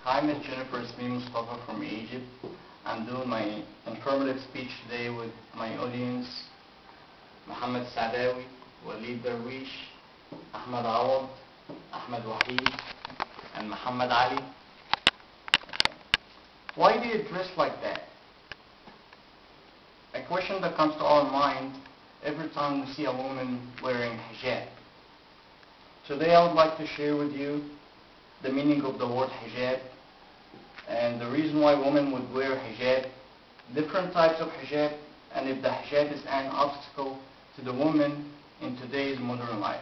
Hi, Miss Jennifer. It's me, Mustafa from Egypt. I'm doing my informative speech today with my audience, Muhammad Sadawi, Walid Darwish, Ahmad Awad, Ahmad Wahid, and Muhammad Ali. Why do you dress like that? A question that comes to our mind every time we see a woman wearing hijab. Today I would like to share with you the meaning of the word hijab and the reason why women would wear hijab, different types of hijab, and if the hijab is an obstacle to the woman in today's modern life.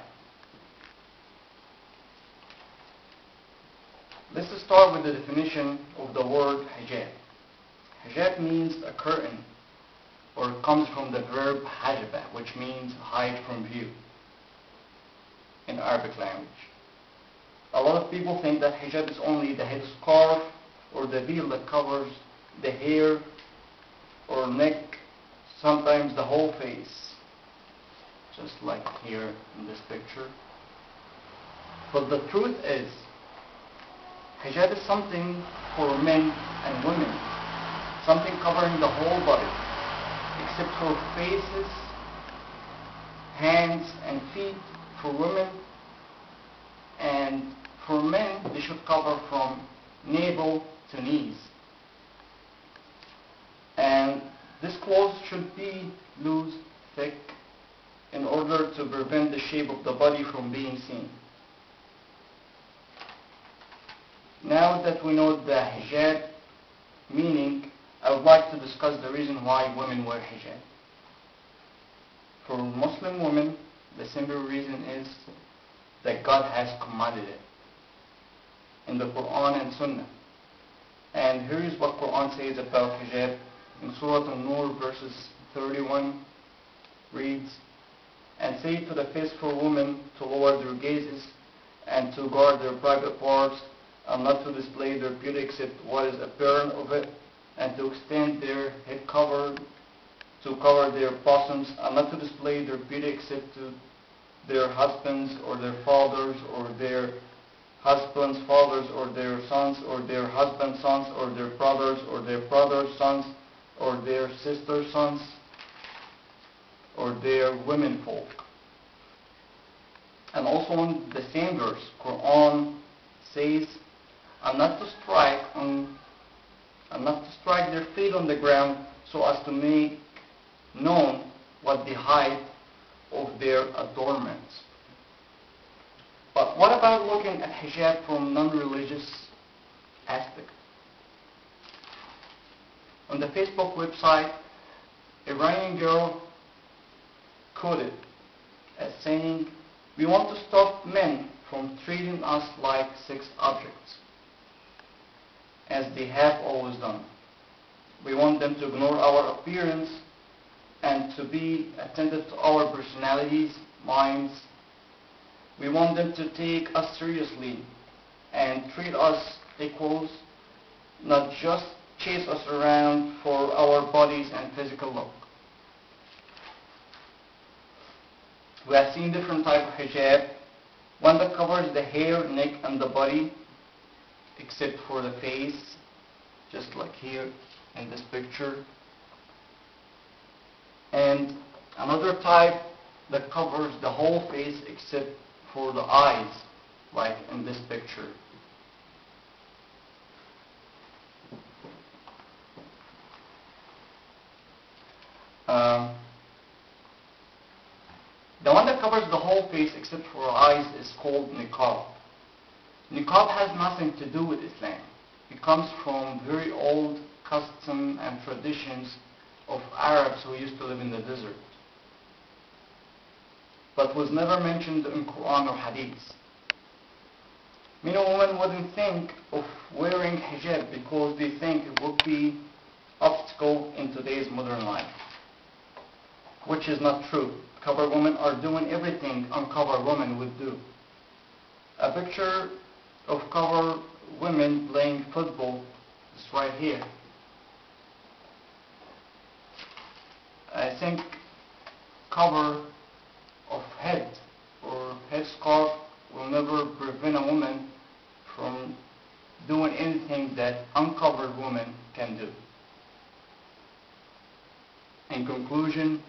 Let's start with the definition of the word hijab. Hijab means a curtain, or it comes from the verb hajaba, which means hide from view in Arabic language. A lot of people think that hijab is only the headscarf or the veil that covers the hair or neck, sometimes the whole face, just like here in this picture. But the truth is, hijab is something for men and women, something covering the whole body, except for faces, hands and feet for women, and for men they should cover from navel to knees. And this clothes should be loose, thick, in order to prevent the shape of the body from being seen. Now that we know the hijab meaning, I would like to discuss the reason why women wear hijab. For Muslim women, the simple reason is that God has commanded it in the Quran and Sunnah. And here is what Quran says about hijab. In Surah An-Nur verses 31 reads, "And say to the faithful women to lower their gazes and to guard their private parts and not to display their beauty except what is apparent of it, and to extend their head cover to cover their bosoms, and not to display their beauty except to their husbands or their fathers or their husbands' fathers or their sons or their husbands' sons or their brothers or their brothers' sons or their sisters' sons or their womenfolk." And also in the same verse, Quran says, and not to strike their feet on the ground so as to make known what the height of their adornments. But what about looking at hijab from non-religious aspect? On the Facebook website, Iranian girl quoted as saying, "We want to stop men from treating us like sex objects, as they have always done. We want them to ignore our appearance and to be attentive to our personalities, minds. We want them to take us seriously and treat us equals, not just chase us around for our bodies and physical look." We have seen different types of hijab. One that covers the hair, neck, and the body, except for the face, just like here in this picture. And another type that covers the whole face except for the eyes, like in this picture. The one that covers the whole face except for eyes is called niqab. Niqab has nothing to do with Islam. It comes from very old custom and traditions of Arabs who used to live in the desert, but was never mentioned in Quran or Hadith. Many women wouldn't think of wearing hijab because they think it would be obstacle in today's modern life, which is not true. Covered women are doing everything uncovered women would do. A picture of covered women playing football is right here. I think cover of head or headscarf will never prevent a woman from doing anything that uncovered women can do. In conclusion,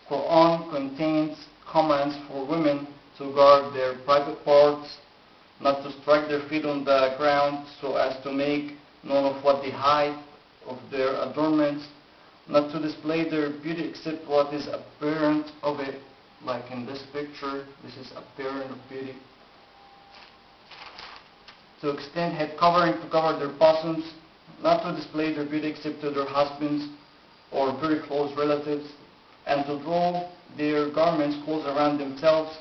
Quran contains commands for women to guard their private parts, not to strike their feet on the ground so as to make known of what they hide of their adornments, not to display their beauty except what is apparent of it, like in this picture, this is apparent of beauty. To extend head covering to cover their bosoms, not to display their beauty except to their husbands or very close relatives, and to draw their garments close around themselves.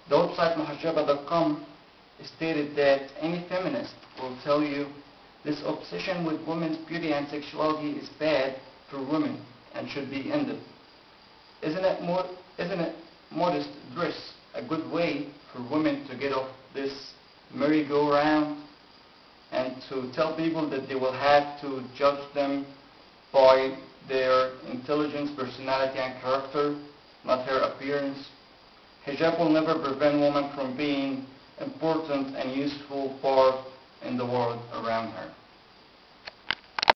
The website hajaba.com stated that any feminist will tell you this obsession with women's beauty and sexuality is bad for women and should be ended. Isn't it modest dress a good way for women to get off this merry-go-round and to tell people that they will have to judge them by their intelligence, personality, and character, not her appearance? Hijab will never prevent women from being important and useful part in the world around her.